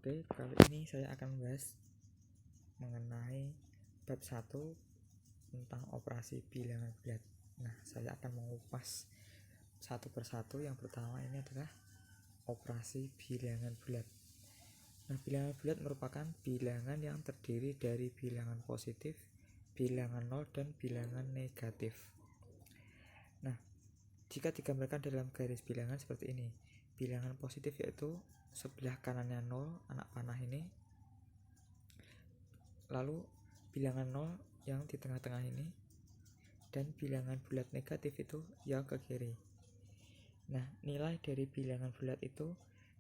Oke, kali ini saya akan membahas mengenai bab 1 tentang operasi bilangan bulat. Nah, saya akan mengupas satu persatu. Yang pertama ini adalah operasi bilangan bulat. Nah, bilangan bulat merupakan bilangan yang terdiri dari bilangan positif, bilangan nol, dan bilangan negatif. Nah, jika digambarkan dalam garis bilangan seperti ini, bilangan positif yaitu sebelah kanannya 0, anak panah ini, lalu bilangan 0 yang di tengah-tengah ini, dan bilangan bulat negatif itu yang ke kiri. Nah, nilai dari bilangan bulat itu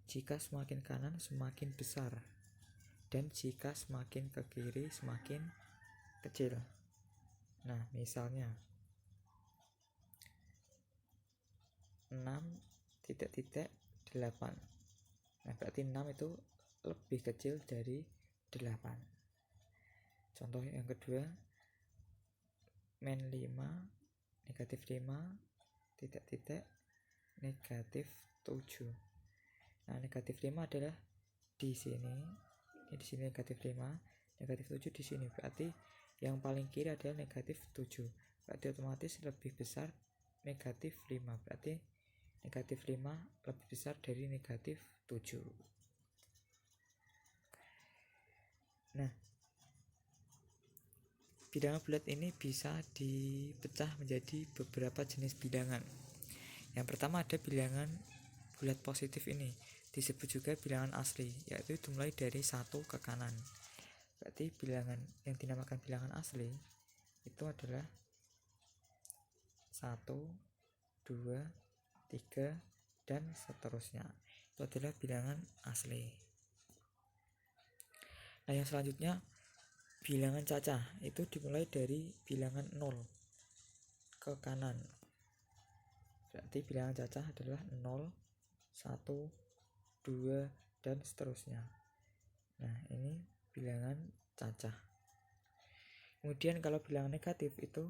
jika semakin kanan semakin besar, dan jika semakin ke kiri semakin kecil. Nah, misalnya 6,8. Nah, berarti 6 itu lebih kecil dari 8. Contoh yang kedua, -5, -5, negatif 7. Nah, negatif 5 adalah di sini. Ini di sini negatif 5, negatif 7 di sini. Berarti yang paling kiri adalah negatif 7. Berarti otomatis lebih besar negatif 5. Berarti negatif 5 lebih besar dari negatif 7. Nah, bilangan bulat ini bisa dipecah menjadi beberapa jenis bilangan. Yang pertama ada bilangan bulat positif ini, disebut juga bilangan asli, yaitu dimulai dari 1 ke kanan. Berarti bilangan yang dinamakan bilangan asli itu adalah 1, 2, 3, dan seterusnya. Itu adalah bilangan asli. Nah, yang selanjutnya bilangan cacah, itu dimulai dari bilangan 0 ke kanan. Berarti bilangan cacah adalah 0, 1, 2, dan seterusnya. Nah, ini bilangan cacah. Kemudian kalau bilangan negatif itu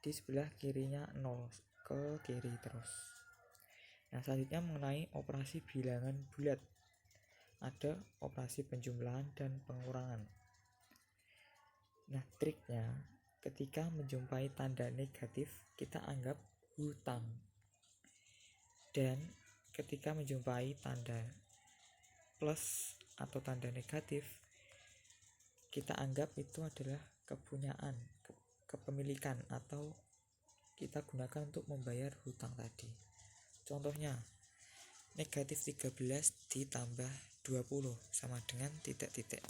di sebelah kirinya 0 ke kiri terus. Nah, selanjutnya mengenai operasi bilangan bulat. Ada operasi penjumlahan dan pengurangan. Nah, triknya ketika menjumpai tanda negatif kita anggap hutang. Dan ketika menjumpai tanda plus atau tanda negatif kita anggap itu adalah kepunyaan, kepemilikan, atau kita gunakan untuk membayar hutang tadi. Contohnya, negatif 13 ditambah 20 sama dengan titik-titik.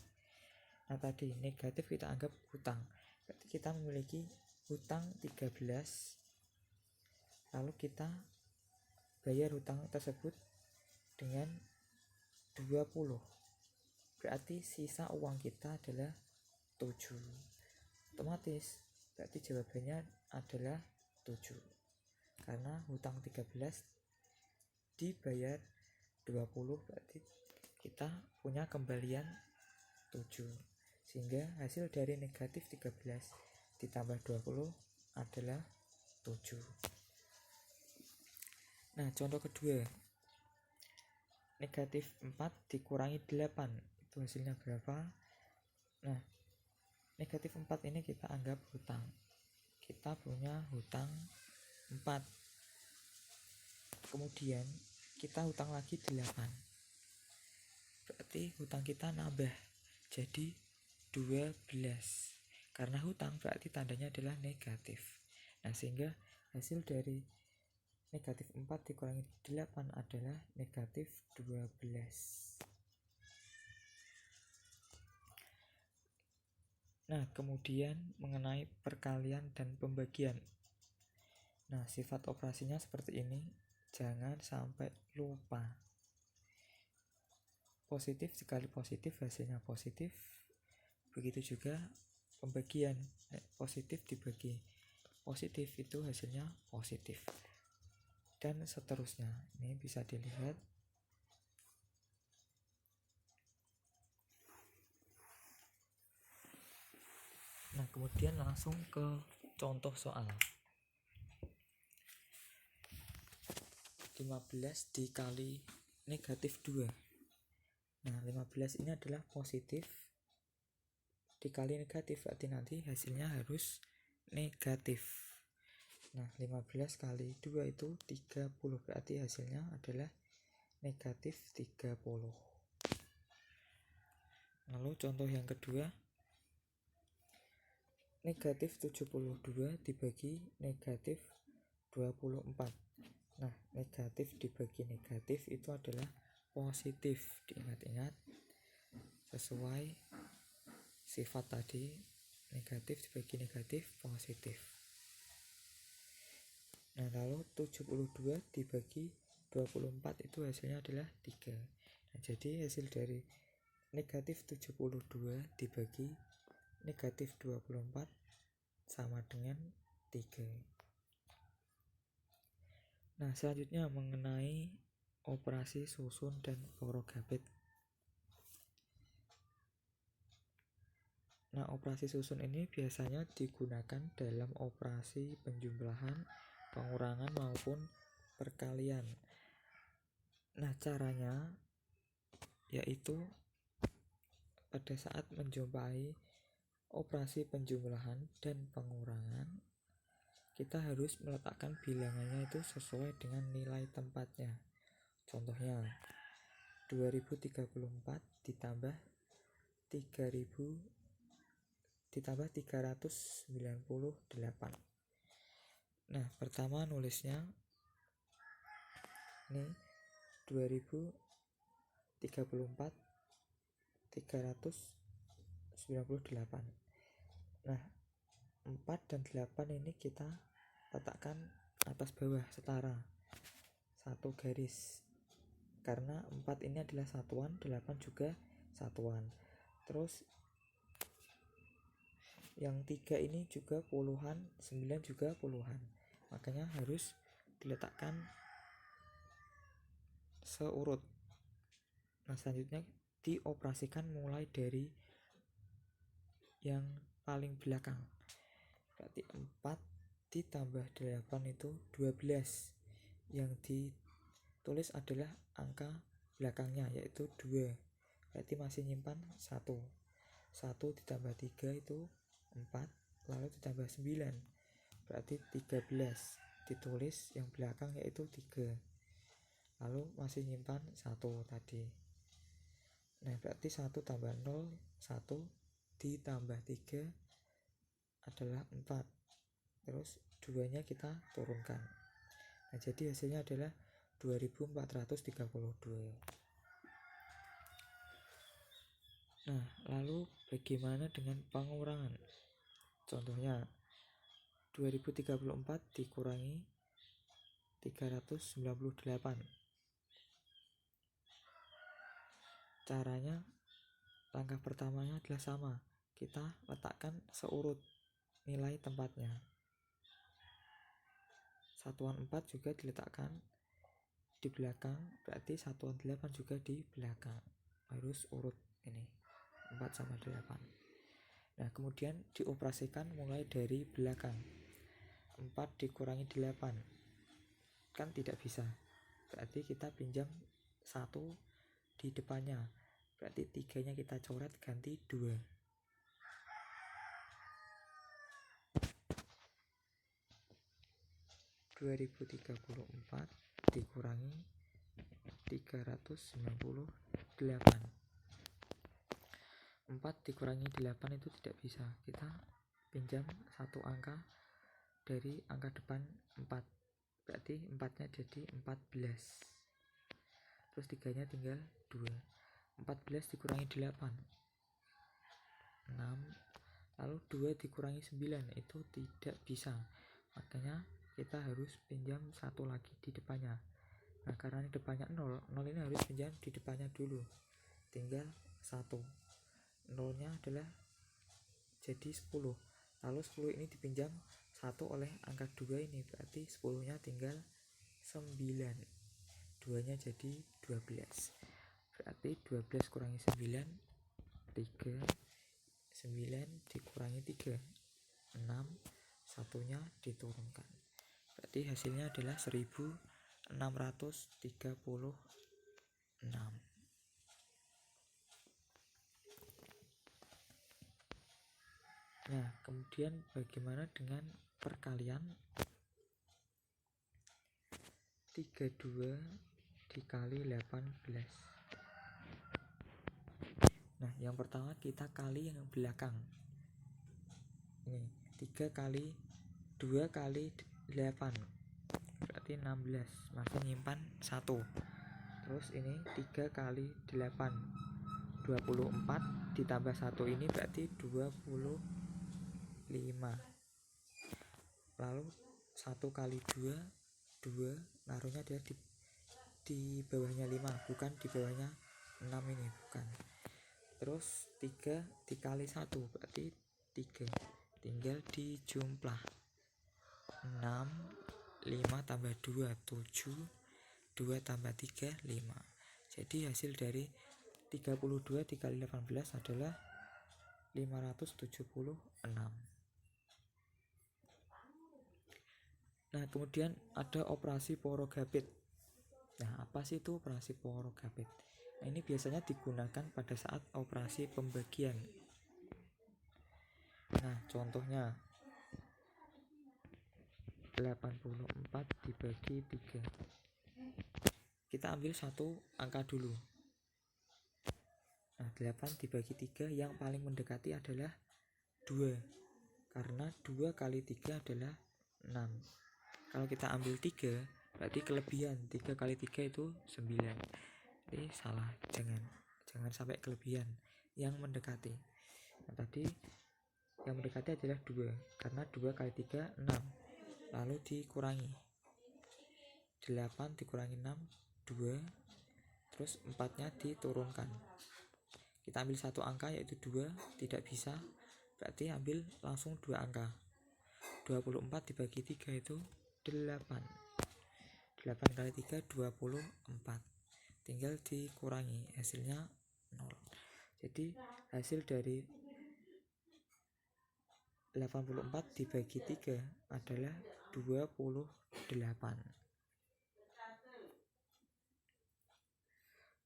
Nah, tadi negatif kita anggap hutang. Berarti kita memiliki hutang 13, lalu kita bayar hutang tersebut dengan 20. Berarti sisa uang kita adalah 7. Otomatis berarti jawabannya adalah 7. Karena hutang 13 dibayar 20, berarti kita punya kembalian 7. Sehingga hasil dari negatif 13 ditambah 20 adalah 7. Nah, contoh kedua, negatif 4 dikurangi 8, itu hasilnya berapa? Nah, negatif 4 ini kita anggap hutang. Kita punya hutang 4. Kemudian kita hutang lagi 8. Berarti hutang kita nambah jadi 12. Karena hutang berarti tandanya adalah negatif. Nah, sehingga hasil dari negatif 4 dikurangi 8 adalah negatif 12. Nah, kemudian mengenai perkalian dan pembagian. Nah, sifat operasinya seperti ini. Jangan sampai lupa. Positif sekali positif hasilnya positif. Begitu juga pembagian, positif dibagi positif itu hasilnya positif. Dan seterusnya. Ini bisa dilihat. Nah, kemudian langsung ke contoh soal. 15 dikali negatif 2. Nah 15 ini adalah positif dikali negatif, berarti nanti hasilnya harus negatif. Nah 15 kali 2 itu 30, berarti hasilnya adalah negatif 30. Lalu contoh yang kedua, negatif 72 dibagi negatif 24. Nah negatif dibagi negatif itu adalah positif, diingat-ingat sesuai sifat tadi, negatif dibagi negatif positif. Nah lalu 72 dibagi 24 itu hasilnya adalah 3. Nah jadi hasil dari negatif 72 dibagi negatif 24 sama dengan 3. Nah selanjutnya mengenai operasi susun dan Lorogabit. Nah operasi susun ini biasanya digunakan dalam operasi penjumlahan, pengurangan maupun perkalian. Nah caranya yaitu pada saat menjumpai operasi penjumlahan dan pengurangan, kita harus meletakkan bilangannya itu sesuai dengan nilai tempatnya. Contohnya 2034 ditambah 398. Nah pertama nulisnya ini 2034 398. Nah 4 dan 8 ini kita letakkan atas bawah setara, satu garis, karena 4 ini adalah satuan, 8 juga satuan. Terus yang 3 ini juga puluhan, 9 juga puluhan, makanya harus diletakkan seurut. Nah selanjutnya dioperasikan mulai dari yang paling belakang, berarti 4 ditambah 8 itu 12. Yang ditulis adalah angka belakangnya yaitu 2, berarti masih nyimpan 1 ditambah 3 itu 4, lalu ditambah 9 berarti 13, ditulis yang belakang yaitu 3, lalu masih nyimpan 1 tadi. Nah berarti 1 tambah 0 1 ditambah 3 adalah 4, terus 2 nya kita turunkan. Nah jadi hasilnya adalah 2432. Nah lalu bagaimana dengan pengurangan? Contohnya 2034 dikurangi 398. Caranya, langkah pertamanya adalah sama, kita letakkan seurut nilai tempatnya. Satuan 4 juga diletakkan di belakang, berarti satuan 8 juga di belakang, harus urut ini 4 sama 8. Nah kemudian dioperasikan mulai dari belakang. 4 dikurangi 8 kan tidak bisa, berarti kita pinjam 1 di depannya, berarti 3 nya kita coret ganti 2. 2034 dikurangi 398. 4 dikurangi 8 itu tidak bisa, kita pinjam satu angka dari angka depan 4, berarti 4 nya jadi 14, terus 3 nya tinggal 2. 14 dikurangi 8 6, lalu 2 dikurangi 9 itu tidak bisa, makanya kita harus pinjam 1 lagi di depannya. Nah karena ini depannya 0 ini harus pinjam di depannya dulu, tinggal 1. 0 nya adalah jadi 10, lalu 10 ini dipinjam 1 oleh angka 2 ini, berarti 10 nya tinggal 9, 2 nya jadi 12, berarti 12 kurangi 9 3, 9 dikurangi 3 6, satunya diturunkan, berarti hasilnya adalah 1636. Nah, kemudian bagaimana dengan perkalian 32 dikali 18? Nah, yang pertama kita kali yang belakang. Ini 3 kali 2 kali 8 berarti 16, masih nyimpan 1. Terus ini 3 kali 8 24 ditambah 1 ini berarti 25. Lalu 1 kali 2 naruhnya dia di bawahnya 5, bukan di bawahnya 6 ini, bukan. Terus 3 dikali 1 berarti 3, tinggal dijumlah 6, 5 tambah 2 7, 2 tambah 3 5. Jadi hasil dari 32 dikali 18 adalah 576. Nah, kemudian ada operasi Power-Gabit. Nah, apa sih itu operasi Power-Gabit? Nah, ini biasanya digunakan pada saat operasi pembagian. Nah, contohnya 84 dibagi 3. Kita ambil satu angka dulu. Nah, 8 dibagi 3 yang paling mendekati adalah 2. Karena 2 kali 3 adalah 6. Kalau kita ambil 3, berarti kelebihan 3 kali 3 itu 9. Jadi salah, jangan sampai kelebihan yang mendekati. Nah, tadi yang mendekati adalah 2, karena 2 kali 3 6. Lalu dikurangi 8 dikurangi 6 2, terus 4 nya diturunkan. Kita ambil satu angka yaitu 2, tidak bisa, berarti ambil langsung 2 angka. 24 dibagi 3 itu 8. 8 kali 3 24. Tinggal dikurangi, hasilnya 0. Jadi hasil dari 84 dibagi 3 adalah 28.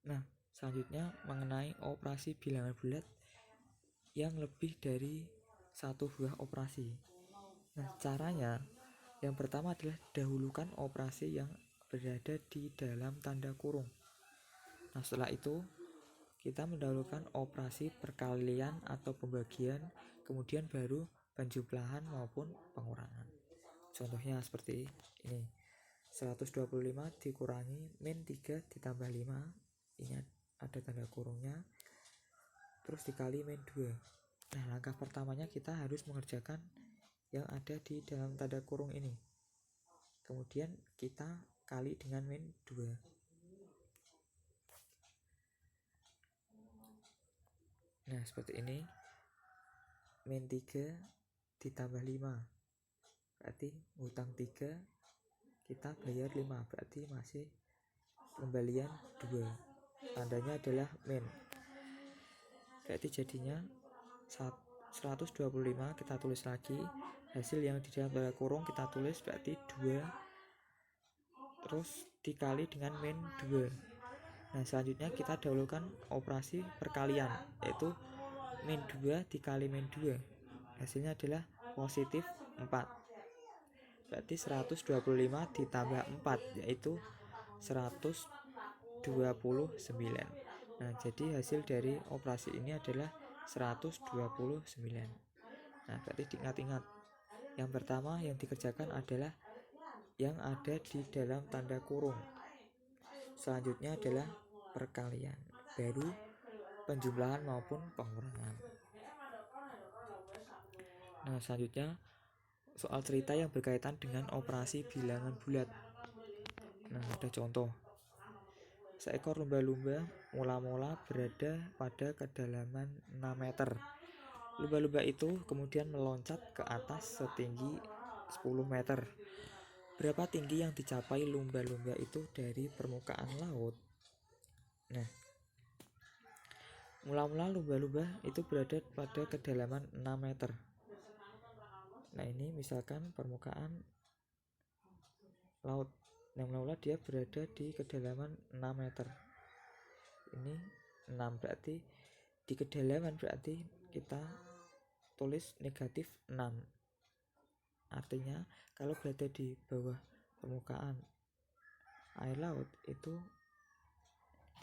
Nah, selanjutnya mengenai operasi bilangan bulat yang lebih dari satu buah operasi. Nah, caranya yang pertama adalah dahulukan operasi yang berada di dalam tanda kurung. Nah, setelah itu kita mendahulukan operasi perkalian atau pembagian, kemudian baru penjumlahan maupun pengurangan. Contohnya seperti ini. 125 dikurangi min 3 ditambah 5, ini ada tanda kurungnya, terus dikali min 2. Nah, langkah pertamanya kita harus mengerjakan yang ada di dalam tanda kurung ini. Kemudian kita kali dengan min 2. Nah, seperti ini. Min 3 ditambah 5 berarti hutang 3, kita bayar 5, berarti masih kembalian 2. Tandanya adalah min. Berarti jadinya 125 kita tulis lagi. Hasil yang di dalam tanda kurung kita tulis, berarti 2. Terus dikali dengan min 2. Nah, selanjutnya kita dahulukan operasi perkalian, yaitu min 2 dikali min 2. Hasilnya adalah positif 4. Berarti 125 ditambah 4 yaitu 129. Nah, jadi hasil dari operasi ini adalah 129. Nah, berarti diingat-ingat. Yang pertama yang dikerjakan adalah yang ada di dalam tanda kurung. Selanjutnya adalah perkalian, baru penjumlahan maupun pengurangan. Nah, selanjutnya soal cerita yang berkaitan dengan operasi bilangan bulat. Nah, ada contoh. Seekor lumba-lumba mula-mula berada pada kedalaman 6 meter. Lumba-lumba itu kemudian meloncat ke atas setinggi 10 meter. Berapa tinggi yang dicapai lumba-lumba itu dari permukaan laut? Nah, mula-mula lumba-lumba itu berada pada kedalaman 6 meter. Nah, ini misalkan permukaan laut. Yang mula-mula dia berada di kedalaman 6 meter. Ini 6, berarti di kedalaman berarti kita tulis negatif 6. Artinya kalau berada di bawah permukaan air laut itu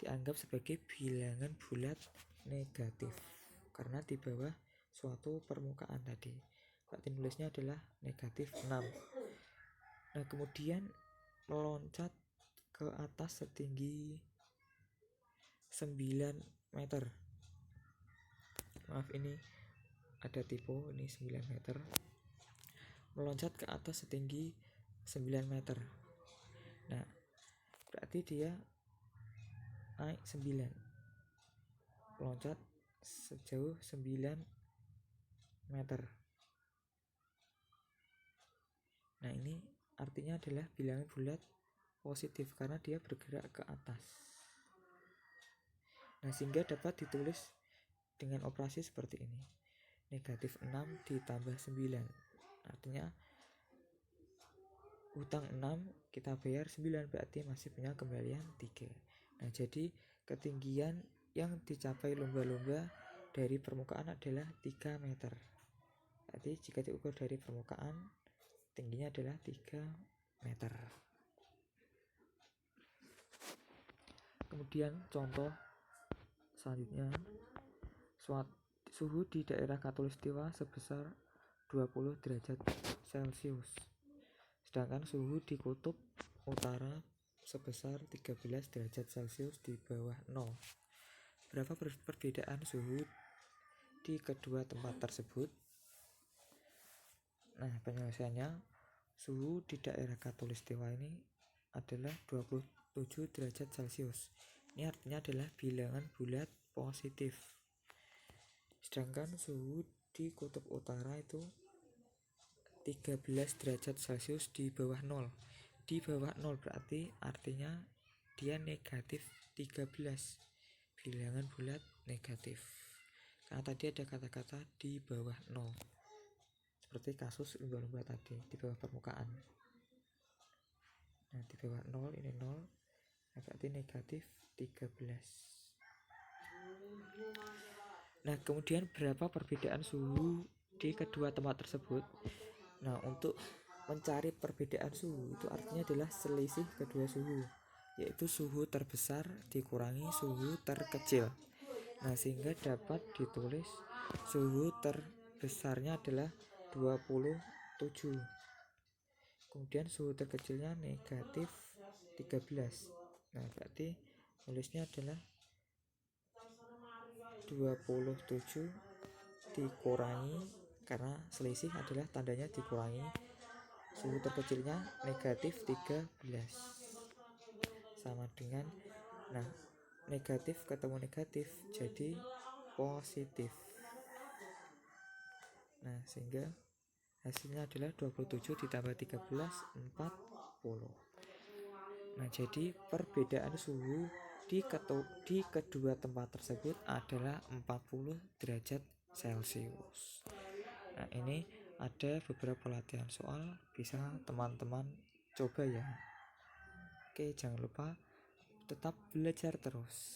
dianggap sebagai bilangan bulat negatif karena di bawah suatu permukaan tadi. Berarti nulisnya adalah negatif 6. Nah, kemudian meloncat ke atas setinggi 9 meter. Maaf, ini ada typo, ini 9 meter. Meloncat ke atas setinggi 9 meter. Nah, berarti dia naik 9. Meloncat sejauh 9 meter. Nah, ini artinya adalah bilangan bulat positif karena dia bergerak ke atas. Nah, sehingga dapat ditulis dengan operasi seperti ini. Negatif 6 ditambah 9. Artinya hutang 6 kita bayar 9, berarti masih punya kembalian 3. Nah, jadi ketinggian yang dicapai lumba-lumba dari permukaan adalah 3 meter. Berarti jika diukur dari permukaan, tingginya adalah 3 meter. Kemudian contoh selanjutnya, suhu di daerah Khatulistiwa sebesar 20 derajat Celcius. Sedangkan suhu di kutub utara sebesar 13 derajat Celcius di bawah 0. Berapa perbedaan suhu di kedua tempat tersebut? Nah, penyelesaiannya, suhu di daerah Khatulistiwa ini adalah 27 derajat Celcius. Ini artinya adalah bilangan bulat positif. Sedangkan suhu di kutub utara itu 13 derajat Celcius di bawah 0. Di bawah 0 berarti artinya dia negatif 13. Bilangan bulat negatif. Karena tadi ada kata-kata di bawah 0. Seperti kasus lumba-lumba tadi, di bawah permukaan. Nah, di bawah 0 ini 0. Nah, berarti negatif 13. Nah, kemudian berapa perbedaan suhu di kedua tempat tersebut? Nah, untuk mencari perbedaan suhu itu artinya adalah selisih kedua suhu, yaitu suhu terbesar dikurangi suhu terkecil. Nah, sehingga dapat ditulis suhu terbesarnya adalah 27. Kemudian suhu terkecilnya negatif 13. Nah, berarti tulisnya adalah 27 dikurangi, karena selisih adalah tandanya dikurangi, suhu terkecilnya negatif 13 sama dengan, nah, negatif ketemu negatif jadi positif. Nah, sehingga hasilnya adalah 27 ditambah 13 40. Nah, jadi perbedaan suhu di kedua tempat tersebut adalah 40 derajat Celcius. Nah, ini ada beberapa latihan soal, bisa teman-teman coba ya. Oke, jangan lupa tetap belajar terus.